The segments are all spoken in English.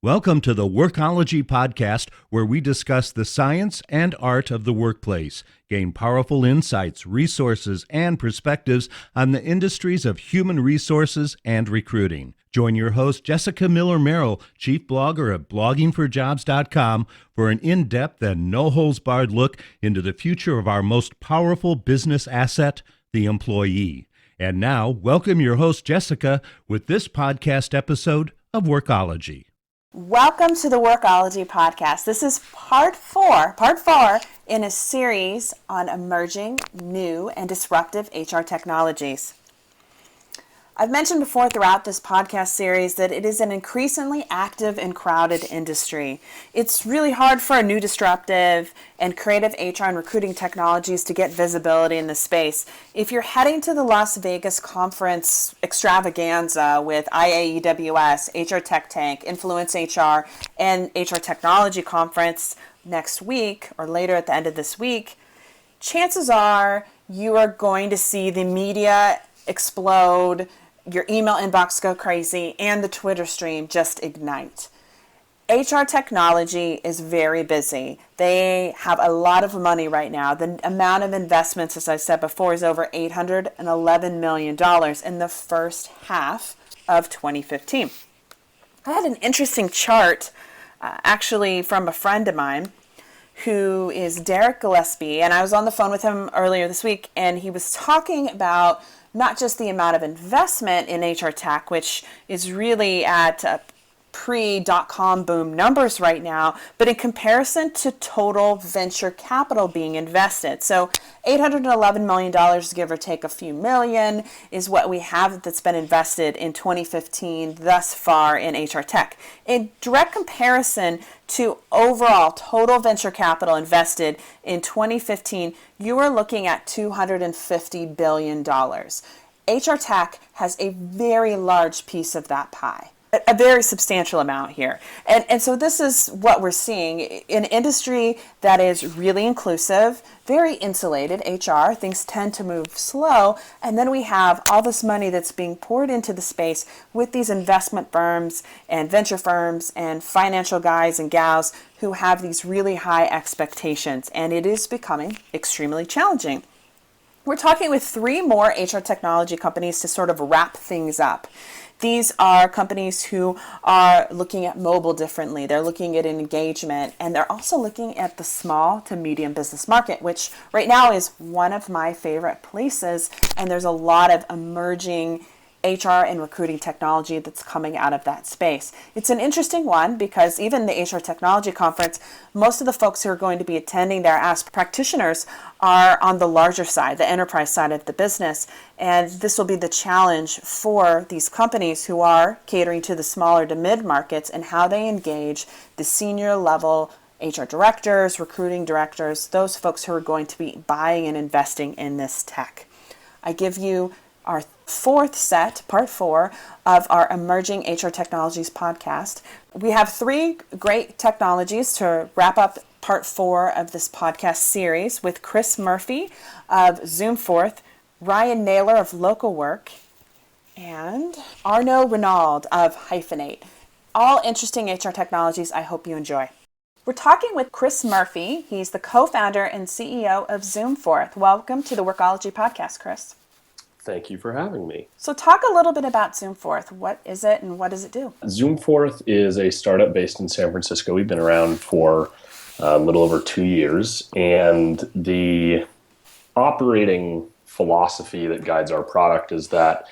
Welcome to the Workology podcast, where we discuss the science and art of the workplace, gain powerful insights, resources, and perspectives on the industries of human resources and recruiting. Join your host, Jessica Miller-Merrill, chief blogger at bloggingforjobs.com, for an in-depth and no-holds-barred look into the future of our most powerful business asset, the employee. And now, welcome your host, Jessica, with this podcast episode of Workology. Welcome to the Workology podcast. This is part four in a series on emerging, new, and disruptive HR technologies. I've mentioned before throughout this podcast series that it is an increasingly active and crowded industry. It's really hard for a new disruptive and creative HR and recruiting technologies to get visibility in the space. If you're heading to the Las Vegas conference extravaganza with IAEWS, HR Tech Tank, Influence HR, and HR Technology Conference next week or later at the end of this week, chances are you are going to see the media explode, your email inbox go crazy, and the Twitter stream just ignite. HR technology is very busy. They have a lot of money right now. The amount of investments, as I said before, is over $811 million in the first half of 2015. I had an interesting chart, actually from a friend of mine who is Derek Gillespie, and I was on the phone with him earlier this week, and he was talking about not just the amount of investment in HR tech, which is really at pre-dot-com boom numbers right now, but in comparison to total venture capital being invested. So $811 million, give or take a few million, is what we have that's been invested in 2015 thus far in HR tech. In direct comparison to overall total venture capital invested in 2015, you are looking at $250 billion. HR tech has a very large piece of that pie. A very substantial amount here. And so this is what we're seeing. In an industry that is really inclusive, very insulated, HR, things tend to move slow, and then we have all this money that's being poured into the space with these investment firms and venture firms and financial guys and gals who have these really high expectations, and it is becoming extremely challenging. We're talking with three more HR technology companies to sort of wrap things up. These are companies who are looking at mobile differently. They're looking at engagement, and they're also looking at the small to medium business market, which right now is one of my favorite places, and there's a lot of emerging HR and recruiting technology that's coming out of that space. It's an interesting one because even the HR Technology Conference, most of the folks who are going to be attending there as practitioners are on the larger side, the enterprise side of the business. And this will be the challenge for these companies who are catering to the smaller to mid markets and how they engage the senior level HR directors, recruiting directors, those folks who are going to be buying and investing in this tech. I give you our fourth set, part four, of our Emerging HR Technologies podcast. We have three great technologies to wrap up part four of this podcast series with Chris Murphy of Zoomforth, Ryan Naylor of Local Work, and Arnaud Renaud of Hyphenate. All interesting HR technologies I hope you enjoy. We're talking with Chris Murphy. He's the co-founder and CEO of Zoomforth. Welcome to the Workology podcast, Chris. Thank you for having me. So talk a little bit about Zoomforth. What is it and what does it do? Zoomforth is a startup based in San Francisco. We've been around for a little over 2 years, and the operating philosophy that guides our product is that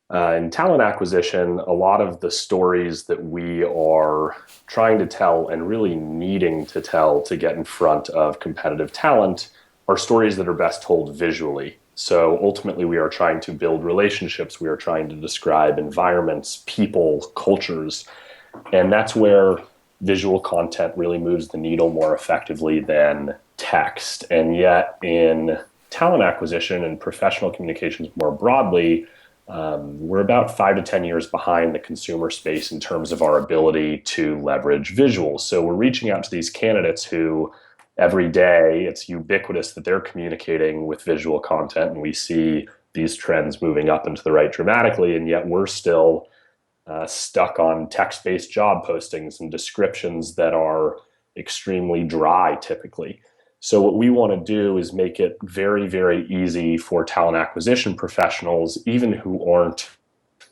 in talent acquisition, a lot of the stories that we are trying to tell and really needing to tell to get in front of competitive talent are stories that are best told visually. So ultimately, we are trying to build relationships. We are trying to describe environments, people, cultures. And that's where visual content really moves the needle more effectively than text. And yet in talent acquisition and professional communications more broadly, we're about 5 to 10 years behind the consumer space in terms of our ability to leverage visuals. So we're reaching out to these candidates who every day it's ubiquitous that they're communicating with visual content, and we see these trends moving up and to the right dramatically, and yet we're still stuck on text-based job postings and descriptions that are extremely dry typically. So what we want to do is make it very, very easy for talent acquisition professionals, even who aren't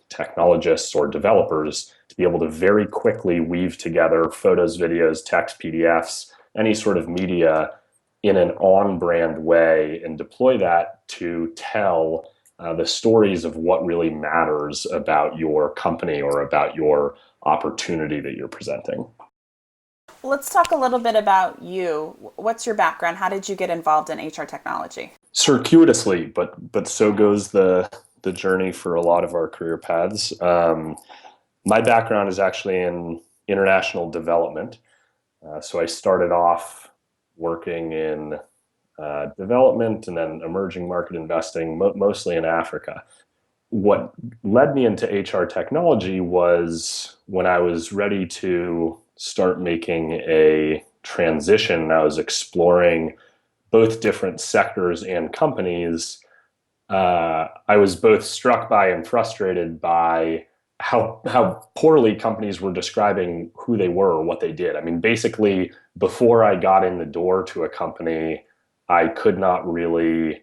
technologists or developers, to be able to very quickly weave together photos, videos, text, PDFs, any sort of media in an on-brand way and deploy that to tell the stories of what really matters about your company or about your opportunity that you're presenting. Let's talk a little bit about you. What's your background? How did you get involved in HR technology? Circuitously, but so goes the journey for a lot of our career paths. My background is actually in international development. So I started off working in development and then emerging market investing, mostly in Africa. What led me into HR technology was when I was ready to start making a transition. I was exploring both different sectors and companies. I was both struck by and frustrated by how poorly companies were describing who they were or what they did. I mean, basically, before I got in the door to a company, I could not really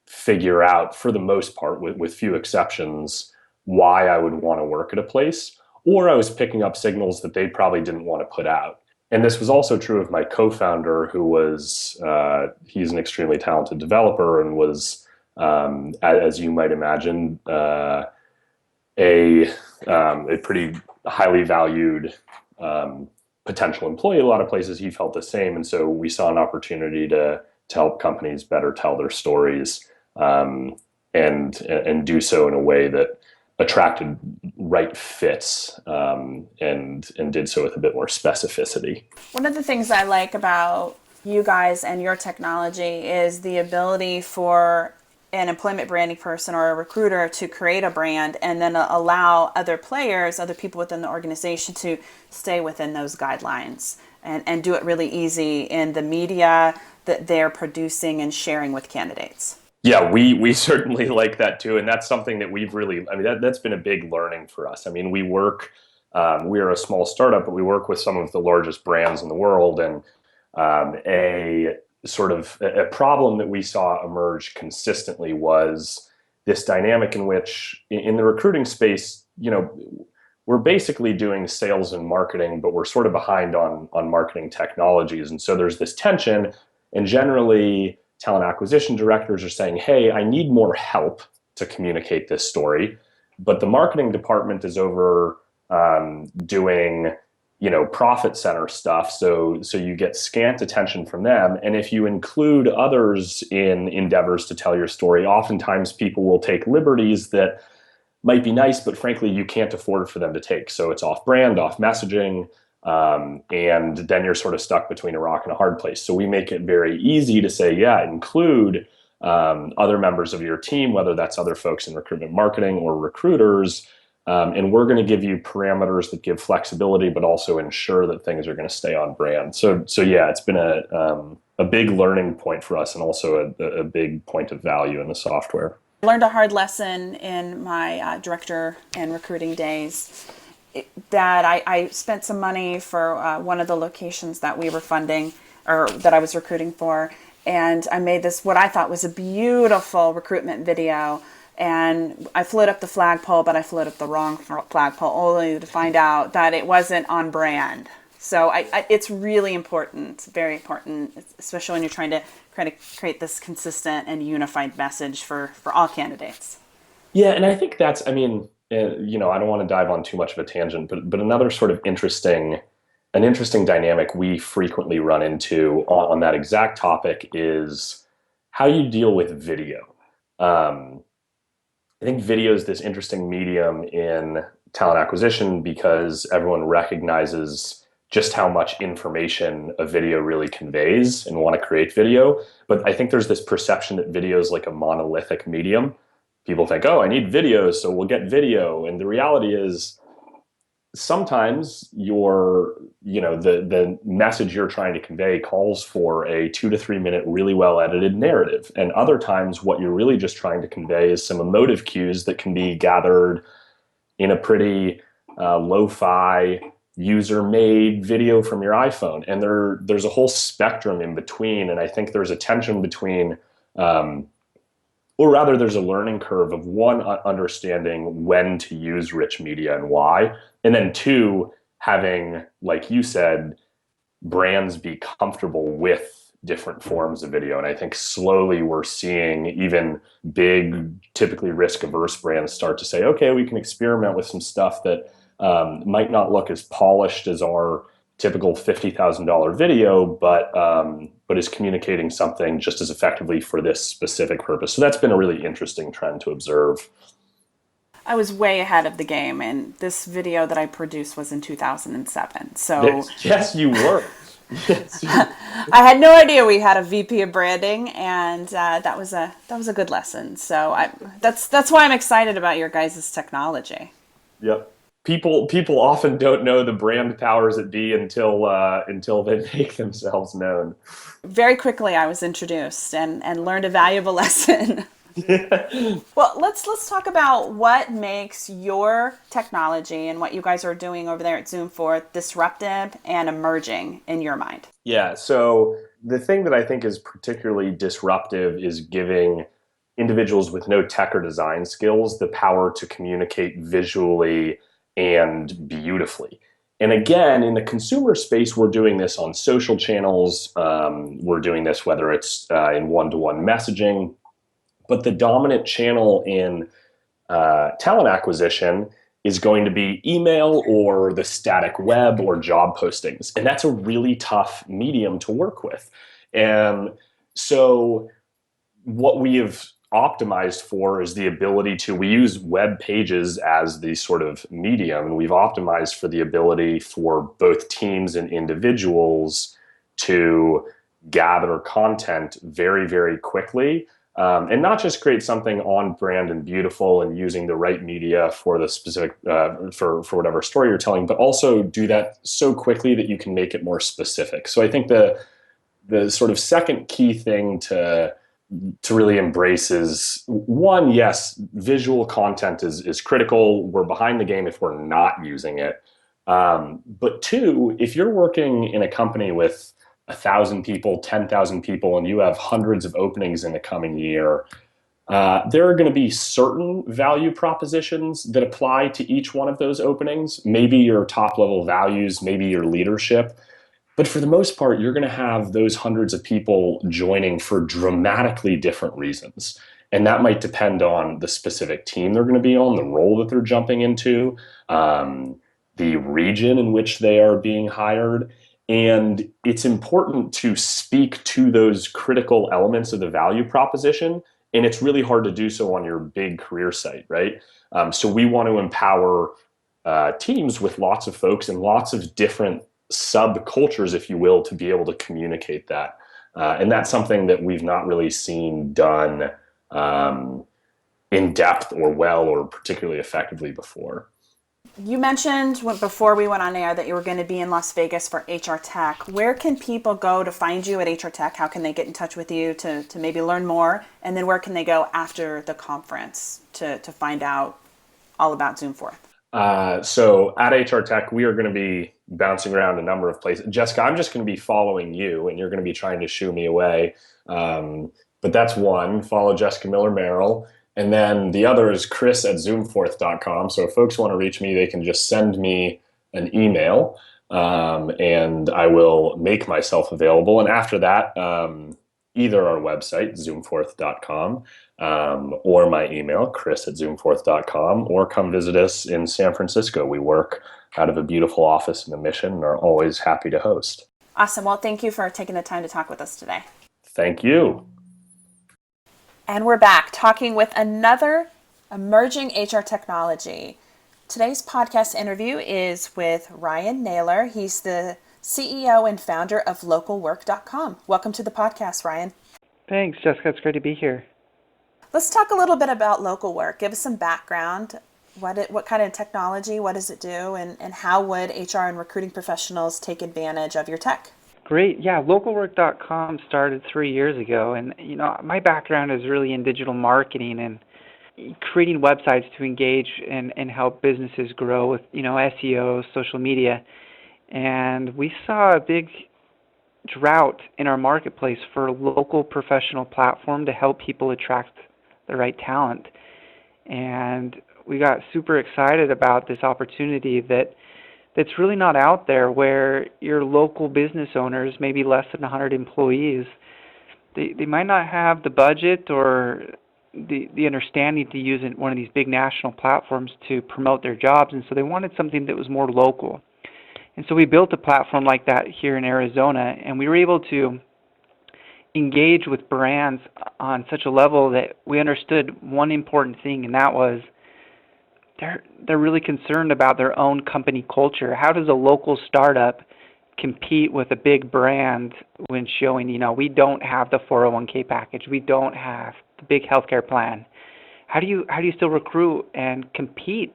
figure out, for the most part, with few exceptions, why I would want to work at a place, or I was picking up signals that they probably didn't want to put out. And this was also true of my co-founder, who was, he's an extremely talented developer and was, as you might imagine, a pretty highly valued potential employee. A lot of places he felt the same. And so we saw an opportunity to help companies better tell their stories, and do so in a way that attracted right fits, and did so with a bit more specificity. One of the things I like about you guys and your technology is the ability for an employment branding person or a recruiter to create a brand and then allow other players, other people within the organization to stay within those guidelines and do it really easy in the media that they're producing and sharing with candidates. Yeah, we certainly like that too. And that's something that we've really, I mean, that's been a big learning for us. I mean, we are a small startup, but we work with some of the largest brands in the world. And a problem that we saw emerge consistently was this dynamic in which in the recruiting space, we're basically doing sales and marketing, but we're sort of behind on marketing technologies. And so there's this tension, and generally talent acquisition directors are saying, hey, I need more help to communicate this story. But the marketing department is over doing, profit center stuff. So you get scant attention from them. And if you include others in endeavors to tell your story, oftentimes people will take liberties that might be nice, but frankly, you can't afford for them to take. So it's off brand, off messaging. And then you're sort of stuck between a rock and a hard place. So we make it very easy to say, yeah, include other members of your team, whether that's other folks in recruitment marketing or recruiters. And we're going to give you parameters that give flexibility, but also ensure that things are going to stay on brand. So yeah, it's been a big learning point for us, and also a big point of value in the software. I learned a hard lesson in my director and recruiting days, that I spent some money for one of the locations that we were funding, or that I was recruiting for. And I made this, what I thought was a beautiful recruitment video. And I flew it up the flagpole, but I flew it up the wrong flagpole, only to find out that it wasn't on brand. So it's really important, very important, especially when you're trying to create this consistent and unified message for all candidates. Yeah, and I think that's, I don't want to dive on too much of a tangent, but another sort of interesting dynamic we frequently run into on that exact topic is how you deal with video. I think video is this interesting medium in talent acquisition because everyone recognizes just how much information a video really conveys and want to create video. But I think there's this perception that video is like a monolithic medium. People think, oh, I need video, so we'll get video. And the reality is sometimes the message you're trying to convey calls for a 2 to 3 minute, really well edited narrative. And other times what you're really just trying to convey is some emotive cues that can be gathered in a pretty lo-fi, user-made video from your iPhone. And there's a whole spectrum in between. And I think there's a tension between, or rather there's a learning curve of one, understanding when to use rich media and why. And then two, having, like you said, brands be comfortable with different forms of video. And I think slowly we're seeing even big, typically risk-averse brands start to say, okay, we can experiment with some stuff that might not look as polished as our typical $50,000 video, but is communicating something just as effectively for this specific purpose. So that's been a really interesting trend to observe. I was way ahead of the game, and this video that I produced was in 2007. So yes, you were. Yes, I had no idea we had a VP of branding, and that was a good lesson. So that's why I'm excited about your guys' technology. Yep. People often don't know the brand powers that be until they make themselves known. Very quickly, I was introduced and learned a valuable lesson. Well, let's talk about what makes your technology and what you guys are doing over there at Zoomforth disruptive and emerging in your mind. Yeah, so the thing that I think is particularly disruptive is giving individuals with no tech or design skills the power to communicate visually and beautifully. And again, in the consumer space, we're doing this on social channels. We're doing this whether it's in one-to-one messaging. But the dominant channel in talent acquisition is going to be email or the static web or job postings. And that's a really tough medium to work with. And so what we have optimized for is the ability to, we use web pages as the sort of medium, and we've optimized for the ability for both teams and individuals to gather content very, very quickly. And not just create something on brand and beautiful and using the right media for the specific, for whatever story you're telling, but also do that so quickly that you can make it more specific. So I think the sort of second key thing to really embrace is, one, yes, visual content is critical. We're behind the game if we're not using it. But two, if you're working in a company with 1,000 people, 10,000 people, and you have hundreds of openings in the coming year, there are going to be certain value propositions that apply to each one of those openings. Maybe your top level values, maybe your leadership. But for the most part, you're going to have those hundreds of people joining for dramatically different reasons. And that might depend on the specific team they're going to be on, the role that they're jumping into, the region in which they are being hired. And it's important to speak to those critical elements of the value proposition. And it's really hard to do so on your big career site, right? So we want to empower teams with lots of folks and lots of different subcultures, if you will, to be able to communicate that. And that's something that we've not really seen done in depth or well or particularly effectively before. You mentioned before we went on air that you were going to be in Las Vegas for HR Tech. Where can people go to find you at HR Tech? How can they get in touch with you to maybe learn more? And then where can they go after the conference to find out all about Zoomforth? So at HR Tech, we are going to be bouncing around a number of places. Jessica, I'm just going to be following you, and you're going to be trying to shoo me away. But that's one. Follow Jessica Miller-Merrill. And then the other is chris@zoomforth.com. So if folks want to reach me, they can just send me an email, and I will make myself available. And after that, either our website, zoomforth.com, or my email, chris@zoomforth.com, or come visit us in San Francisco. We work out of a beautiful office in the Mission and are always happy to host. Awesome. Well, thank you for taking the time to talk with us today. Thank you. And we're back talking with another emerging HR technology. Today's podcast interview is with Ryan Naylor. He's the CEO and founder of localwork.com. Welcome to the podcast, Ryan. Thanks, Jessica. It's great to be here. Let's talk a little bit about Local Work. Give us some background. What kind of technology, what does it do, and how would HR and recruiting professionals take advantage of your tech? Great. Yeah, localwork.com started 3 years ago. And, my background is really in digital marketing. And creating websites to engage and help businesses grow with, SEO, social media. And we saw a big drought in our marketplace for a local professional platform to help people attract the right talent. And we got super excited about this opportunity that's really not out there, where your local business owners, maybe less than 100 employees, they might not have the budget or the understanding to use one of these big national platforms to promote their jobs, and so they wanted something that was more local. And so we built a platform like that here in Arizona, and we were able to engage with brands on such a level that we understood one important thing, and that was they're really concerned about their own company culture. How does a local startup compete with a big brand when showing, we don't have the 401k package, we don't have the big healthcare plan? How do you still recruit and compete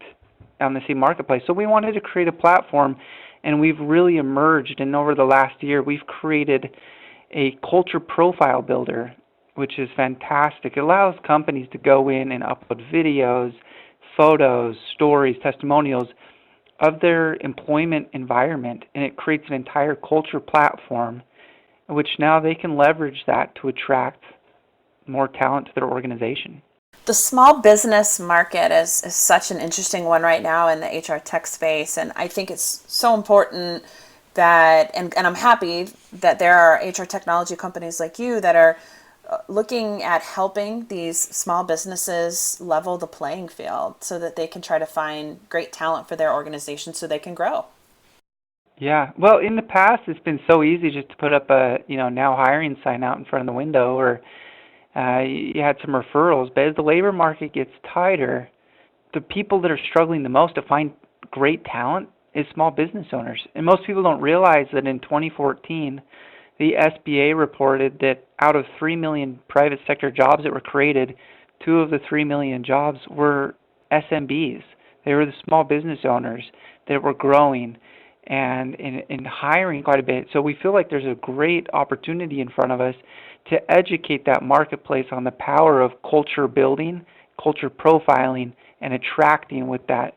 on the same marketplace? So we wanted to create a platform, and we've really emerged, and over the last year we've created a culture profile builder, which is fantastic. It allows companies to go in and upload videos, photos, stories, testimonials of their employment environment, and it creates an entire culture platform in which now they can leverage that to attract more talent to their organization. The small business market is such an interesting one right now in the HR tech space, and I think it's so important that, and I'm happy that there are HR technology companies like you that are looking at helping these small businesses level the playing field so that they can try to find great talent for their organization so they can grow. Yeah, well, in the past, it's been so easy just to put up a, now hiring sign out in front of the window, or you had some referrals. But as the labor market gets tighter, the people that are struggling the most to find great talent is small business owners. And most people don't realize that in 2014, the SBA reported that out of 3 million private sector jobs that were created, 2 of the 3 million jobs were SMBs. They were the small business owners that were growing and hiring quite a bit. So we feel like there's a great opportunity in front of us to educate that marketplace on the power of culture building, culture profiling, and attracting with that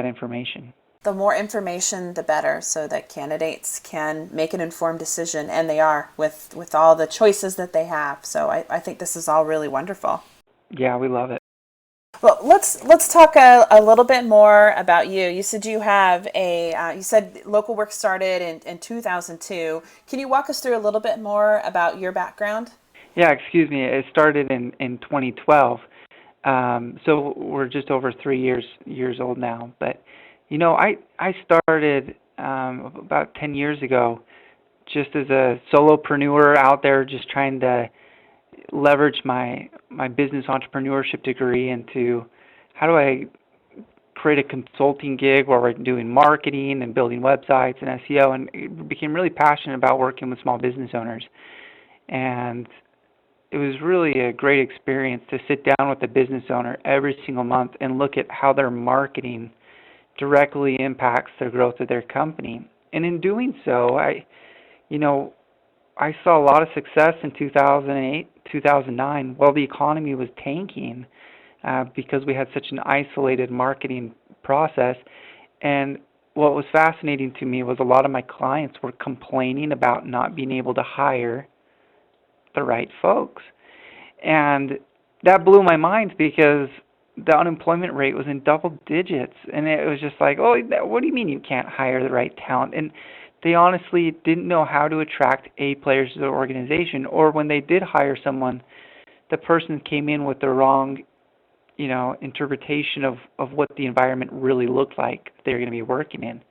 information. The more information, the better, so that candidates can make an informed decision, and they are with all the choices that they have. So I think this is all really wonderful. Yeah, we love it. Well, let's talk a little bit more about you. You said you have you said Local Work started in 2002. Can you walk us through a little bit more about your background? Yeah, excuse me. It started in 2012. So we're just over 3 years old now. But I started about 10 years ago just as a solopreneur out there, just trying to leverage my business entrepreneurship degree into how do I create a consulting gig where we're doing marketing and building websites and SEO, and became really passionate about working with small business owners. And it was really a great experience to sit down with the business owner every single month and look at how their marketing directly impacts the growth of their company. And in doing so, I saw a lot of success in 2008, 2009, while the economy was tanking because we had such an isolated marketing process. And what was fascinating to me was a lot of my clients were complaining about not being able to hire the right folks. And that blew my mind because the unemployment rate was in double digits. And it was just like, oh, what do you mean you can't hire the right talent? And they honestly didn't know how to attract A players to their organization. Or when they did hire someone, the person came in with the wrong, interpretation of what the environment really looked like they're going to be working in.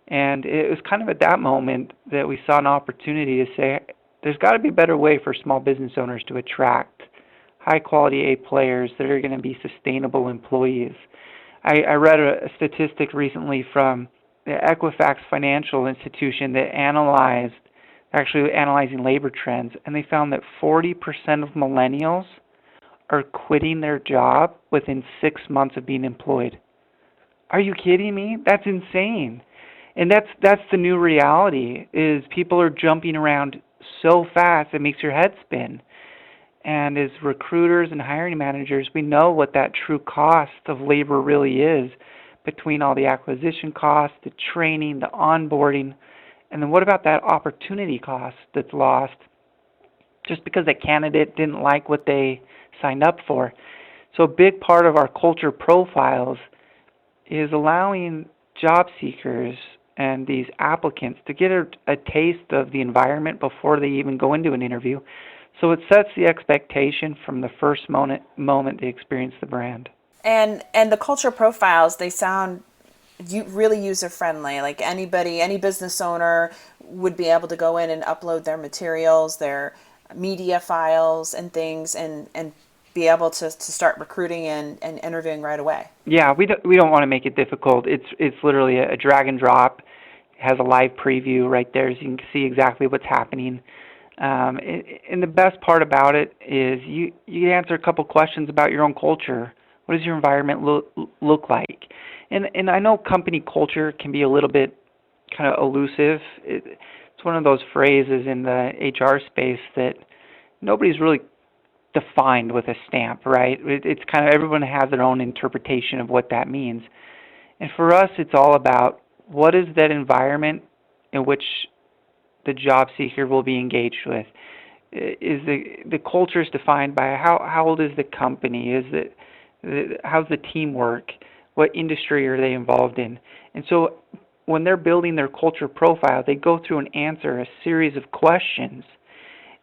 And it was kind of at that moment that we saw an opportunity to say, there's got to be a better way for small business owners to attract high-quality A players that are going to be sustainable employees. I read a statistic recently from the Equifax Financial Institution that analyzing labor trends, and they found that 40% of millennials are quitting their job within 6 months of being employed. Are you kidding me? That's insane. And that's the new reality, is people are jumping around so fast it makes your head spin. And as recruiters and hiring managers, we know what that true cost of labor really is, between all the acquisition costs, the training, the onboarding, and then what about that opportunity cost that's lost just because a candidate didn't like what they signed up for? So a big part of our culture profiles is allowing job seekers and these applicants to get a taste of the environment before they even go into an interview. So it sets the expectation from the first moment they experience the brand. And the culture profiles, they sound really user friendly. Like any business owner would be able to go in and upload their materials, their media files and things, and be able to start recruiting and interviewing right away. Yeah, we don't want to make it difficult. It's literally a drag and drop. It has a live preview right there, so you can see exactly what's happening. And the best part about it is you answer a couple questions about your own culture. What does your environment look like? And I know company culture can be a little bit kind of elusive. It's one of those phrases in the HR space that nobody's really defined with a stamp, right? It's kind of, everyone has their own interpretation of what that means. And for us, it's all about what is that environment in which the job seeker will be engaged with. Is the culture is defined by how old is the company? Is it how's the teamwork? What industry are they involved in? And so when they're building their culture profile, they go through and answer a series of questions.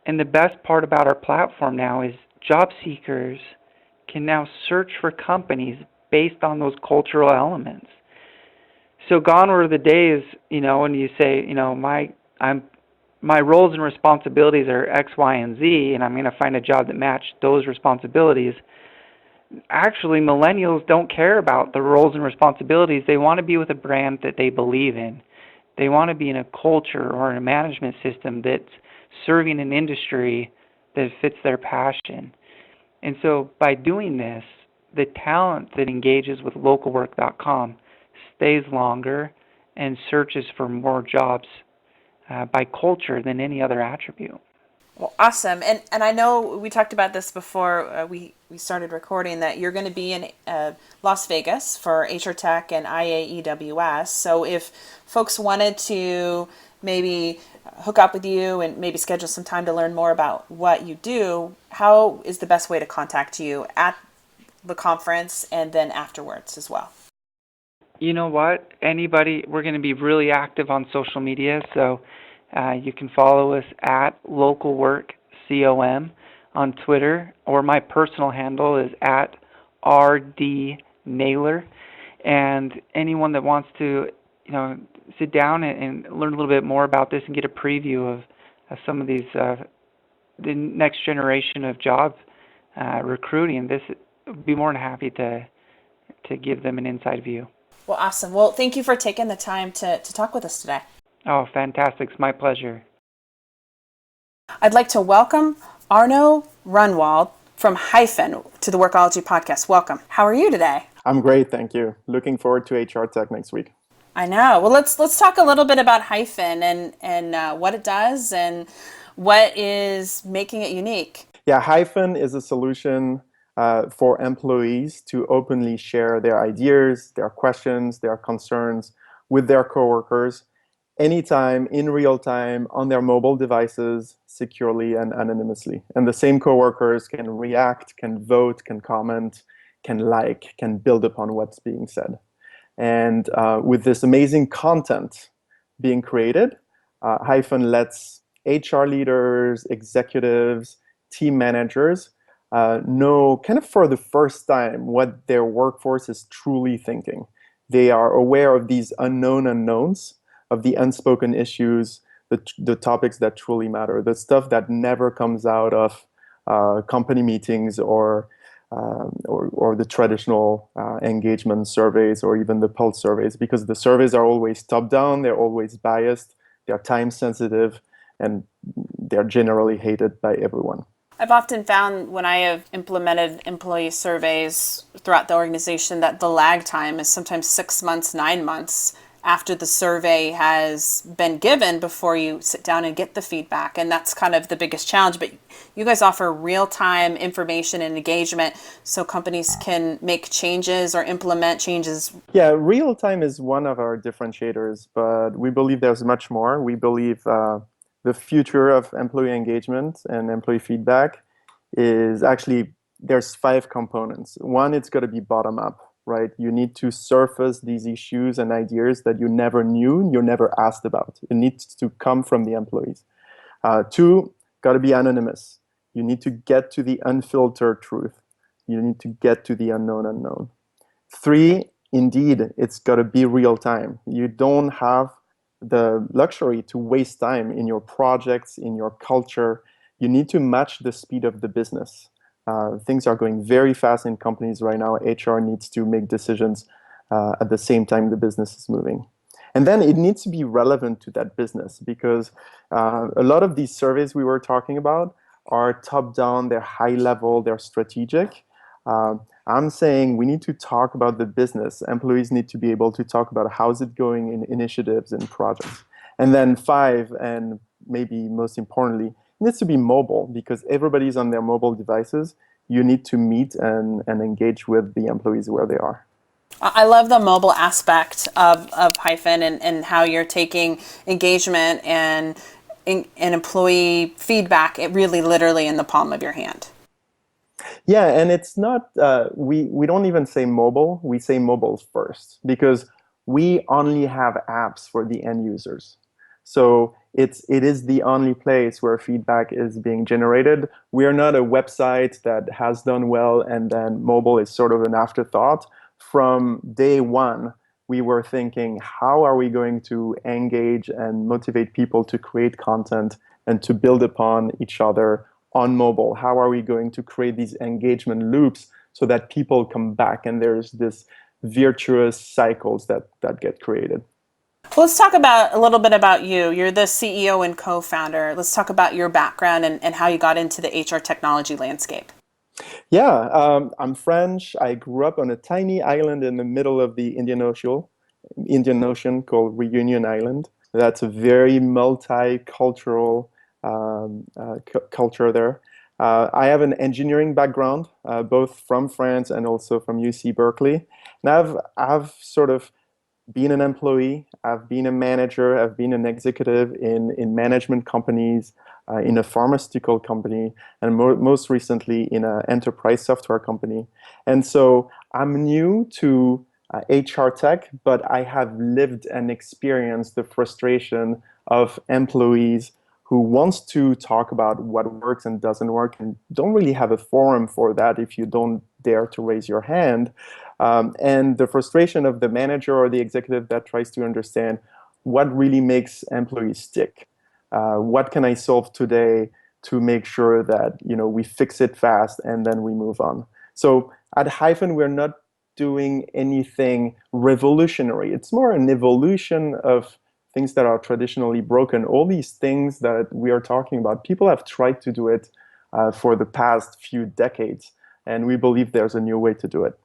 And the best part about our platform now is job seekers can now search for companies based on those cultural elements. So gone were the days, when you say, my roles and responsibilities are X, Y, and Z, and I'm going to find a job that matched those responsibilities. Actually, millennials don't care about the roles and responsibilities. They want to be with a brand that they believe in. They want to be in a culture or in a management system that's serving an industry that fits their passion. And so by doing this, the talent that engages with localwork.com stays longer and searches for more jobs by culture than any other attribute. Well, awesome. And I know we talked about this before we started recording, that you're going to be in Las Vegas for HR Tech and IAEWS. So if folks wanted to maybe hook up with you and maybe schedule some time to learn more about what you do, how is the best way to contact you at the conference and then afterwards as well? You know what? We're going to be really active on social media, so you can follow us at localworkcom on Twitter, or my personal handle is at rdnaylor. And anyone that wants to, sit down and learn a little bit more about this and get a preview of some of these, the next generation of job recruiting, this would be more than happy to give them an inside view. Well, awesome. Well, thank you for taking the time to talk with us today. Oh, fantastic. It's my pleasure. I'd like to welcome Arno Runwald from Hyphen to the Workology podcast. Welcome. How are you today? I'm great, thank you. Looking forward to HR Tech next week. I know. Well, let's talk a little bit about Hyphen and what it does and what is making it unique. Yeah, Hyphen is a solution for employees to openly share their ideas, their questions, their concerns with their coworkers anytime, in real time, on their mobile devices, securely and anonymously. And the same coworkers can react, can vote, can comment, can build upon what's being said. And with this amazing content being created, Hyphen lets HR leaders, executives, team managers know kind of for the first time what their workforce is truly thinking. They are aware of these unknown unknowns, of the unspoken issues, the topics that truly matter, the stuff that never comes out of company meetings or the traditional engagement surveys or even the pulse surveys, because the surveys are always top-down, they're always biased, they're time-sensitive, and they're generally hated by everyone. I've often found when I have implemented employee surveys throughout the organization that the lag time is sometimes 6 months, 9 months after the survey has been given before you sit down and get the feedback. And that's kind of the biggest challenge. But you guys offer real-time information and engagement so companies can make changes or implement changes. Yeah, real time is one of our differentiators, but we believe there's much more. We believe the future of employee engagement and employee feedback is actually, there's 5 components. One, it's got to be bottom up, right? You need to surface these issues and ideas that you never knew, you never asked about. It needs to come from the employees. 2, got to be anonymous. You need to get to the unfiltered truth. You need to get to the unknown. 3, indeed, it's got to be real time. You don't have the luxury to waste time in your projects, in your culture. You need to match the speed of the business. Things are going very fast in companies right now. HR needs to make decisions at the same time the business is moving. And then it needs to be relevant to that business, because a lot of these surveys we were talking about are top down, they're high level, they're strategic. I'm saying we need to talk about the business. Employees need to be able to talk about how's it going in initiatives and projects. And then 5, and maybe most importantly, it needs to be mobile, because everybody's on their mobile devices. You need to meet and engage with the employees where they are. I love the mobile aspect of Hyphen and how you're taking engagement and employee feedback it really literally in the palm of your hand. Yeah, and it's not, we don't even say mobile, we say mobile first, because we only have apps for the end users. So it is the only place where feedback is being generated. We are not a website that has done well and then mobile is sort of an afterthought. From day one, we were thinking, how are we going to engage and motivate people to create content and to build upon each other on mobile? How are we going to create these engagement loops so that people come back and there's this virtuous cycles that get created? Well, let's talk about a little bit about you. You're the CEO and co-founder. Let's talk about your background and how you got into the HR technology landscape. Yeah, I'm French. I grew up on a tiny island in the middle of the Indian Ocean called Reunion Island. That's a very multicultural culture there. I have an engineering background, both from France and also from UC Berkeley. And I've sort of been an employee, I've been a manager, I've been an executive in management companies, in a pharmaceutical company, and most recently in an enterprise software company. And so I'm new to HR tech, but I have lived and experienced the frustration of employees who wants to talk about what works and doesn't work and don't really have a forum for that if you don't dare to raise your hand. And the frustration of the manager or the executive that tries to understand what really makes employees stick. What can I solve today to make sure that we fix it fast and then we move on? So at Hyphen, we're not doing anything revolutionary. It's more an evolution of things that are traditionally broken. All these things that we are talking about, people have tried to do it for the past few decades, and we believe there's a new way to do it.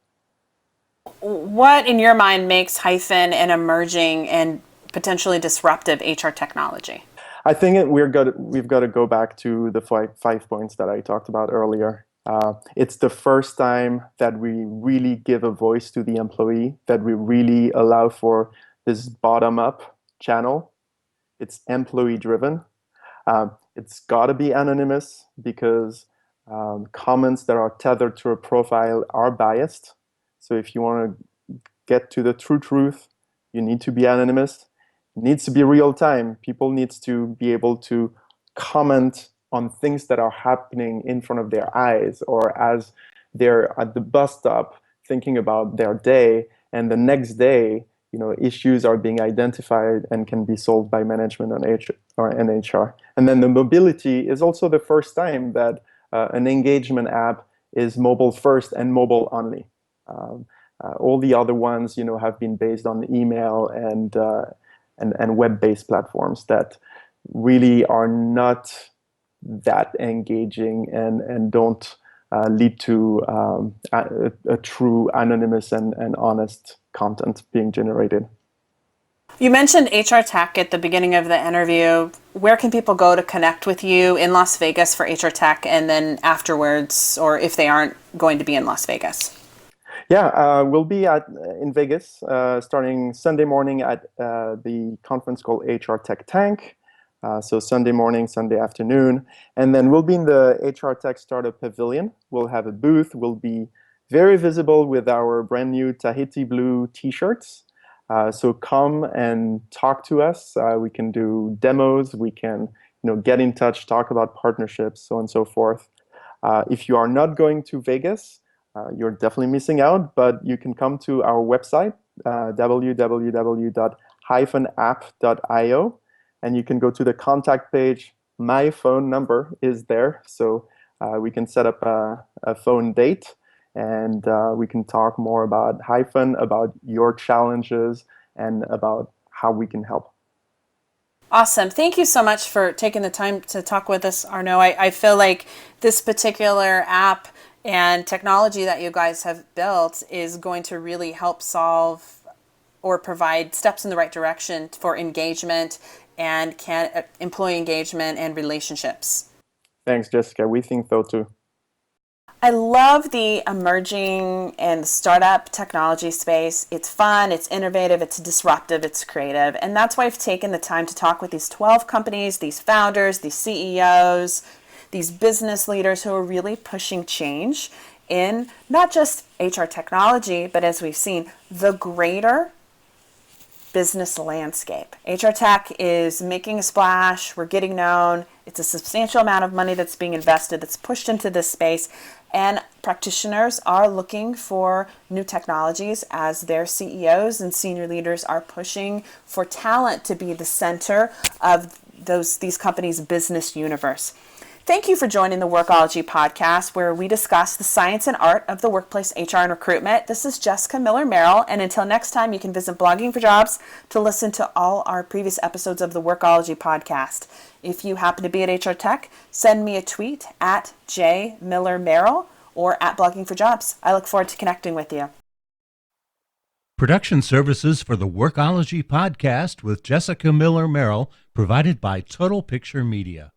What, in your mind, makes Hyphen an emerging and potentially disruptive HR technology? I think we've got to go back to the 5 points that I talked about earlier. It's the first time that we really give a voice to the employee, that we really allow for this bottom-up channel. It's employee-driven. It's got to be anonymous, because comments that are tethered to a profile are biased. So if you want to get to the true truth, you need to be anonymous. It needs to be real time. People need to be able to comment on things that are happening in front of their eyes, or as they're at the bus stop thinking about their day, and the next day, issues are being identified and can be solved by management and HR. And then the mobility is also the first time that an engagement app is mobile first and mobile only. All the other ones, have been based on email and web-based platforms that really are not that engaging and don't lead to a true anonymous and honest content being generated. You mentioned HR Tech at the beginning of the interview. Where can people go to connect with you in Las Vegas for HR Tech, and then afterwards, or if they aren't going to be in Las Vegas? Yeah, we'll be in Vegas starting Sunday morning at the conference called HR Tech Tank. So Sunday morning, Sunday afternoon. And then we'll be in the HR Tech Startup Pavilion. We'll have a booth. We'll be very visible with our brand new Tahiti Blue t-shirts. So come and talk to us. We can do demos. We can get in touch, talk about partnerships, so on and so forth. If you are not going to Vegas, you're definitely missing out, but you can come to our website, www.app.io, and you can go to the contact page. My phone number is there, so we can set up a phone date, and we can talk more about Hyphen, about your challenges, and about how we can help. Awesome. Thank you so much for taking the time to talk with us, Arnaud. I feel like this particular app and technology that you guys have built is going to really help solve or provide steps in the right direction for engagement and employee engagement and relationships. Thanks, Jessica. We think so too. I love the emerging and startup technology space. It's fun, it's innovative, it's disruptive, it's creative. And that's why I've taken the time to talk with these 12 companies, these founders, these CEOs, these business leaders who are really pushing change in not just HR technology, but as we've seen, the greater business landscape. HR tech is making a splash. We're getting known. It's a substantial amount of money that's being invested, that's pushed into this space. And practitioners are looking for new technologies as their CEOs and senior leaders are pushing for talent to be the center of these companies' business universe. Thank you for joining the Workology podcast, where we discuss the science and art of the workplace HR and recruitment. This is Jessica Miller-Merrill, and until next time, you can visit Blogging for Jobs to listen to all our previous episodes of the Workology podcast. If you happen to be at HR Tech, send me a tweet at jmillermerrill or at Blogging for Jobs. I look forward to connecting with you. Production services for the Workology podcast with Jessica Miller-Merrill provided by Total Picture Media.